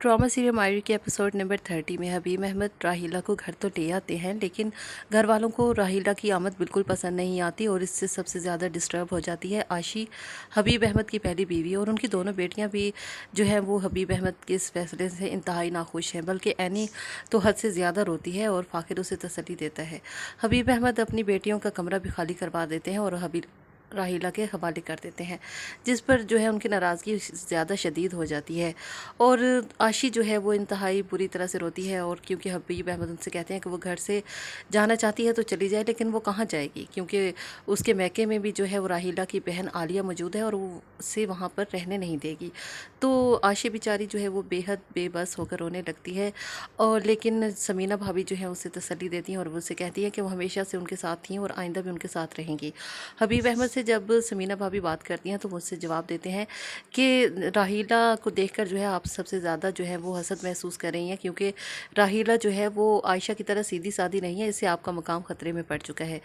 Drama serial मायरी के episode number 30 में हबीब अहमद राहीला को घर तो ले आते हैं, लेकिन घर वालों को राहीला की आमद बिल्कुल पसंद नहीं आती और इससे सबसे ज़्यादा डिस्टर्ब हो जाती है आशी, हबीब अहमद की पहली बीवी। और उनकी दोनों बेटियां भी जो हैं वो हबीब अहमद के इस फैसले से इंतहाई नाखुश हैं, बल्कि एनी तो हद से ज़्यादा रोती है और फाखिर उसे तसल्ली देता है। हबीब अहमद अपनी बेटियों का कमरा भी खाली करवा देते हैं और हबीब राहीला के हवाले कर देते हैं, जिस पर जो है उनकी नाराज़गी ज़्यादा शदीद हो जाती है। और आशी जो है वो इंतहाई बुरी तरह से रोती है, और क्योंकि हबीब अहमद उनसे कहते हैं कि वो घर से जाना चाहती है तो चली जाए, लेकिन वो कहाँ जाएगी क्योंकि उसके मैके में भी जो है वो राहीला की बहन आलिया मौजूद है और वो उसे वहाँ पर रहने नहीं देगी। तो आशी बेचारी जो है वो बेहद बेबस होकर रोने लगती है, और लेकिन समीना भाभी जो है उसे तसल्ली देती हैं और वो उसे कहती हैं कि वो हमेशा से उनके साथ थी और आइंदा भी उनके साथ रहेंगी। हबीब अहमद से जब समीना भाभी बात करती हैं तो मुझसे जवाब देते हैं कि राहीला को देखकर जो है आप सबसे ज़्यादा जो है वो हसद महसूस कर रही हैं, क्योंकि राहीला जो है वो आयशा की तरह सीधी सादी नहीं है, इससे आपका मकाम ख़तरे में पड़ चुका है।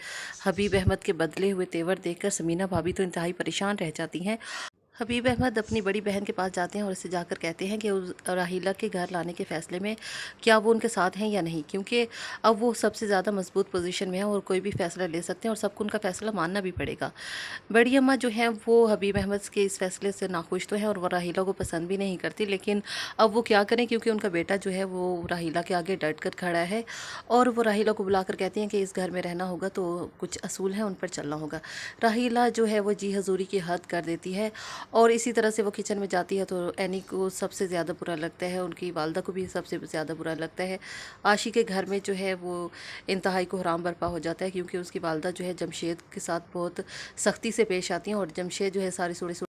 हबीब अहमद के बदले हुए तेवर देखकर समीना भाभी तो इंतहाई परेशान रह जाती हैं। हबीब अहमद अपनी बड़ी बहन के पास जाते हैं और उससे जाकर कहते हैं कि उस राहीला के घर लाने के फ़ैसले में क्या वो उनके साथ हैं या नहीं, क्योंकि अब वो सबसे ज़्यादा मजबूत पोजीशन में है और कोई भी फ़ैसला ले सकते हैं और सबको उनका फ़ैसला मानना भी पड़ेगा। बड़ी अम्मा जो हैं वो हबीब अहमद के इस फ़ैसले से नाखुश तो हैं और वो राहीला को पसंद भी नहीं करती, लेकिन अब वो क्या करें क्योंकि उनका बेटा जो है वो राहीला के आगे डट कर खड़ा है। और वो राहीला को बुलाकर कहती हैं कि इस घर में रहना होगा तो कुछ असूल हैं, उन पर चलना होगा। राहीला जो है वो जी हजूरी की हद कर देती है, और इसी तरह से वो किचन में जाती है तो एनी को सबसे ज़्यादा बुरा लगता है, उनकी वालदा को भी सबसे ज़्यादा बुरा लगता है। आशी के घर में जो है वो इंतहाई कोहराम बर्पा हो जाता है, क्योंकि उसकी वालदा जो है जमशेद के साथ बहुत सख्ती से पेश आती हैं और जमशेद जो है सारी